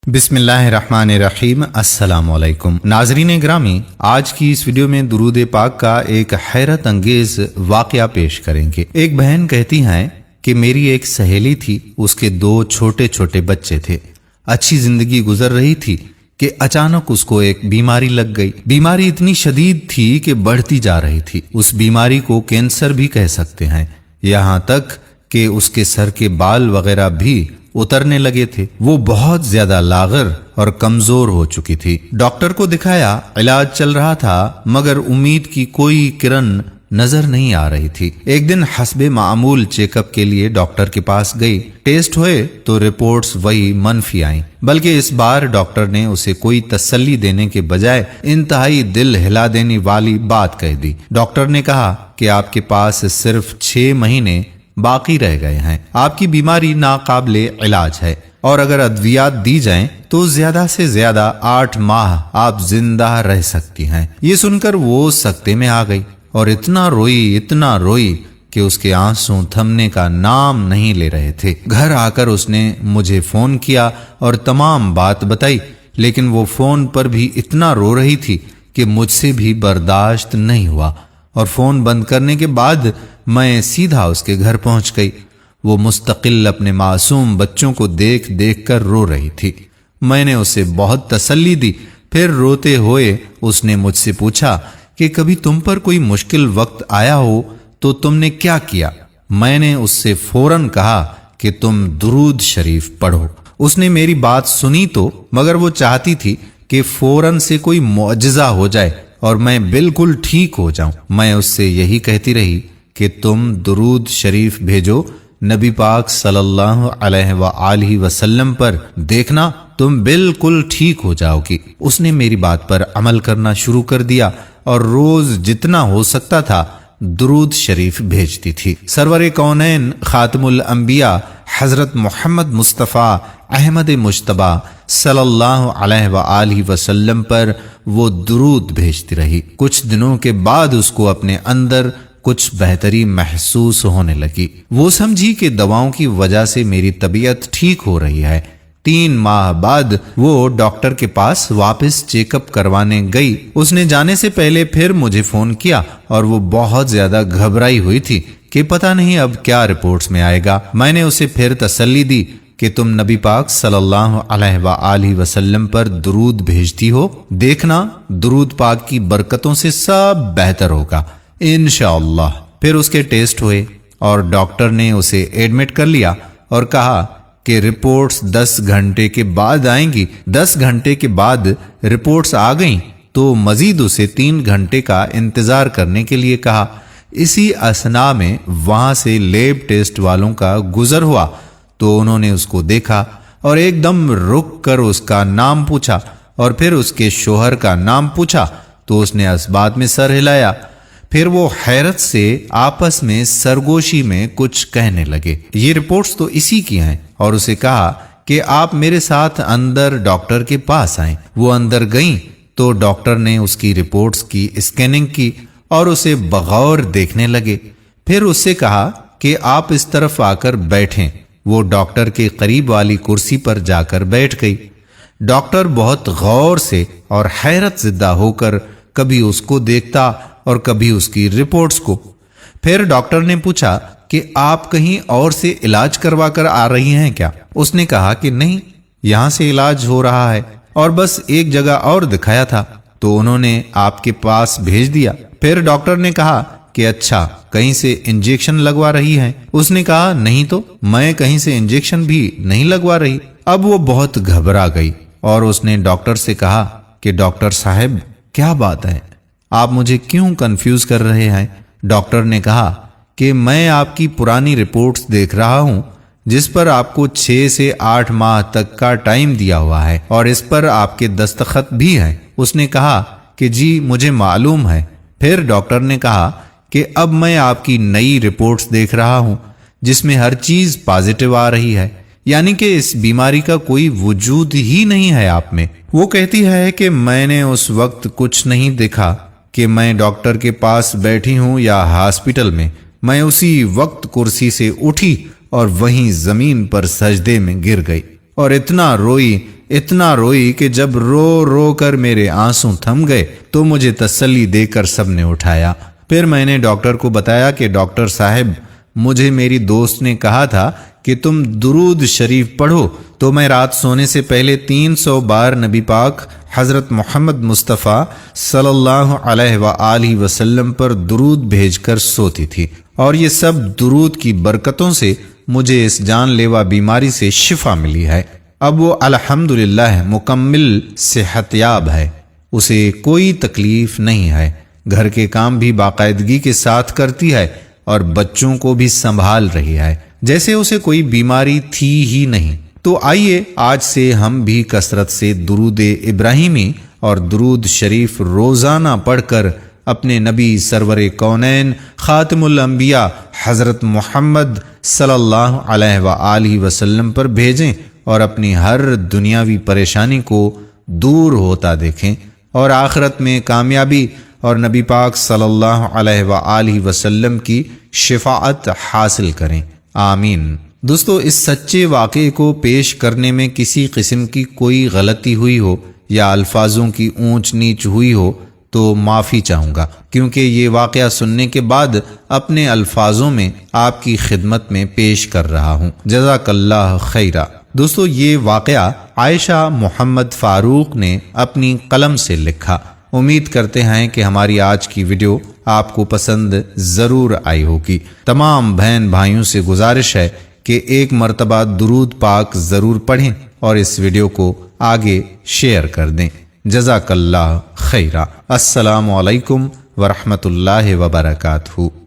बिस्मिल्लाहिर्रहमानिर्रहीम। अस्सलाम वालेकुम नाजरीन ग्रामी, आज की इस वीडियो में दुरूद पाक का एक हैरत अंगेज वाकया पेश करेंगे। एक बहन कहती हैं कि मेरी एक सहेली थी, उसके 2 छोटे छोटे बच्चे थे। अच्छी जिंदगी गुजर रही थी कि अचानक उसको एक बीमारी लग गई। बीमारी इतनी शदीद थी कि बढ़ती जा रही थी। उस बीमारी को कैंसर भी कह सकते हैं। यहाँ तक कि उसके सर के बाल वगैरह भी उतरने लगे थे। वो बहुत ज्यादा लागर और कमजोर हो चुकी थी। डॉक्टर को दिखाया, इलाज चल रहा था, मगर उम्मीद की कोई किरण नजर नहीं आ रही थी। एक दिन हस्बे मामूल चेकअप के लिए डॉक्टर के पास गई। टेस्ट हुए तो रिपोर्ट्स वही मनफी आई, बल्कि इस बार डॉक्टर ने उसे कोई तसल्ली देने के बजाय इंतहाई दिल हिला देने वाली बात कह दी। डॉक्टर ने कहा कि आपके पास सिर्फ 6 महीने बाकी रह गए हैं। आपकी बीमारी नाकाबिले इलाज है और अगर अद्वियात दी जाएं तो ज्यादा से ज्यादा 8 माह आप जिंदा रह सकती हैं। ये सुनकर वो सकते में आ गई और इतना रोई कि उसके आंसू थमने का नाम नहीं ले रहे थे। घर आकर उसने मुझे फोन किया और तमाम बात बताई, लेकिन वो फोन पर भी इतना रो रही थी कि मुझसे भी बर्दाश्त नहीं हुआ और फोन बंद करने के बाद मैं सीधा उसके घर पहुंच गई। वो मुस्तकिल अपने मासूम बच्चों को देख देख कर रो रही थी। मैंने उसे बहुत तसल्ली दी। फिर रोते हुए उसने मुझसे पूछा कि कभी तुम पर कोई मुश्किल वक्त आया हो तो तुमने क्या किया। मैंने उससे फौरन कहा कि तुम दुरूद शरीफ पढ़ो। उसने मेरी बात सुनी तो, मगर वो चाहती थी कि फौरन से कोई मुअजिजा हो जाए और मैं बिल्कुल ठीक हो जाऊं। मैं उससे यही कहती रही कि तुम दुरूद शरीफ भेजो नबी पाक सल्लल्लाहु अलैहि वसल्लम पर, देखना तुम बिल्कुल ठीक हो जाओगी। उसने मेरी बात पर अमल करना शुरू कर दिया और रोज जितना हो सकता था दुरूद शरीफ भेजती थी। सरवर कौनैन खातमुल अंबिया हजरत मोहम्मद मुस्तफ़ा अहमद मुश्तबा सल्लल्लाहु अलैहि वसल्लम पर वो दुरूद भेजती रही। कुछ दिनों के बाद उसको अपने अंदर कुछ बेहतरी महसूस होने लगी। वो समझी कि दवाओं की वजह से मेरी तबीयत ठीक हो रही है। 3 माह बाद वो डॉक्टर के पास वापस चेकअप करवाने गई। उसने जाने से पहले फिर मुझे फोन किया और वो बहुत ज्यादा घबराई हुई थी कि पता नहीं अब क्या रिपोर्ट्स में आएगा। मैंने उसे फिर तसल्ली दी कि तुम नबी पाक सल्लल्लाहु अलैहि वसल्लम पर दुरूद भेजती हो, देखना दुरूद पाक की बरकतों से सब बेहतर होगा इंशाअल्लाह। फिर उसके टेस्ट हुए और डॉक्टर ने उसे एडमिट कर लिया और कहा कि रिपोर्ट्स 10 घंटे के बाद आएंगी। 10 घंटे के बाद रिपोर्ट्स आ गईं तो मजीद उसे 3 घंटे का इंतजार करने के लिए कहा। इसी असना में वहां से लैब टेस्ट वालों का गुजर हुआ तो उन्होंने उसको देखा और एकदम रुक कर उसका नाम पूछा और फिर उसके शोहर का नाम पूछा तो उसने इस बात में सर हिलाया। फिर वो हैरत से आपस में सरगोशी में कुछ कहने लगे। ये रिपोर्ट्स तो इसी की हैं और उसे कहा कि आप मेरे साथ अंदर डॉक्टर के पास आएं। वो अंदर गईं तो डॉक्टर ने उसकी रिपोर्ट्स की स्कैनिंग की और उसे बगौर देखने लगे। फिर उससे कहा कि आप इस तरफ आकर बैठें। वो डॉक्टर के करीब वाली कुर्सी पर जाकर बैठ गई। डॉक्टर बहुत गौर से और हैरत ज़िदा होकर कभी उसको देखता और कभी उसकी रिपोर्ट्स को। फिर डॉक्टर ने पूछा कि आप कहीं और से इलाज करवा कर आ रही हैं क्या। उसने कहा कि नहीं, यहां से इलाज हो रहा है और बस एक जगह और दिखाया था तो उन्होंने आपके पास भेज दिया। फिर डॉक्टर ने कहा कि अच्छा, कहीं से इंजेक्शन लगवा रही हैं। उसने कहा नहीं तो, मैं कहीं से इंजेक्शन भी नहीं लगवा रही। अब वो बहुत घबरा गई और उसने डॉक्टर से कहा कि डॉक्टर साहब, क्या बात है, आप मुझे क्यों कंफ्यूज कर रहे हैं। डॉक्टर ने कहा कि मैं आपकी पुरानी रिपोर्ट्स देख रहा हूं जिस पर आपको 6 से 8 माह तक का टाइम दिया हुआ है और इस पर आपके दस्तखत भी हैं। उसने कहा कि जी मुझे मालूम है। फिर डॉक्टर ने कहा कि अब मैं आपकी नई रिपोर्ट्स देख रहा हूं जिसमें हर चीज पॉजिटिव आ रही है, यानी कि इस बीमारी का कोई वजूद ही नहीं है आप में। वो कहती है कि मैंने उस वक्त कुछ नहीं देखा कि मैं डॉक्टर के पास बैठी हूं या हॉस्पिटल में। मैं उसी वक्त कुर्सी से उठी और वहीं जमीन पर सजदे में गिर गई और इतना रोई اتنا روئی کہ جب رو رو کر میرے آنسو تھم گئے تو مجھے تسلی دے کر سب نے اٹھایا۔ پھر میں نے ڈاکٹر کو بتایا کہ ڈاکٹر صاحب، مجھے میری دوست نے کہا تھا کہ تم درود شریف پڑھو، تو میں رات سونے سے پہلے 300 بار نبی پاک حضرت محمد مصطفیٰ صلی اللہ علیہ وآلہ وسلم پر درود بھیج کر سوتی تھی، اور یہ سب درود کی برکتوں سے مجھے اس جان لیوا بیماری سے شفا ملی ہے۔ اب وہ الحمدللہ مکمل صحت یاب ہے، اسے کوئی تکلیف نہیں ہے، گھر کے کام بھی باقاعدگی کے ساتھ کرتی ہے اور بچوں کو بھی سنبھال رہی ہے جیسے اسے کوئی بیماری تھی ہی نہیں۔ تو آئیے آج سے ہم بھی کثرت سے درود ابراہیمی اور درود شریف روزانہ پڑھ کر اپنے نبی سرور کونین خاتم الانبیاء حضرت محمد صلی اللہ علیہ وآلہ وسلم پر بھیجیں اور اپنی ہر دنیاوی پریشانی کو دور ہوتا دیکھیں اور آخرت میں کامیابی اور نبی پاک صلی اللہ علیہ وآلہ وسلم کی شفاعت حاصل کریں، آمین۔ دوستو، اس سچے واقعے کو پیش کرنے میں کسی قسم کی کوئی غلطی ہوئی ہو یا الفاظوں کی اونچ نیچ ہوئی ہو تو معافی چاہوں گا، کیونکہ یہ واقعہ سننے کے بعد اپنے الفاظوں میں آپ کی خدمت میں پیش کر رہا ہوں۔ جزاک اللہ خیرہ۔ دوستو، یہ واقعہ عائشہ محمد فاروق نے اپنی قلم سے لکھا۔ امید کرتے ہیں کہ ہماری آج کی ویڈیو آپ کو پسند ضرور آئی ہوگی۔ تمام بہن بھائیوں سے گزارش ہے کہ ایک مرتبہ درود پاک ضرور پڑھیں اور اس ویڈیو کو آگے شیئر کر دیں۔ جزاک اللہ خیرہ۔ السلام علیکم ورحمۃ اللہ وبرکاتہ۔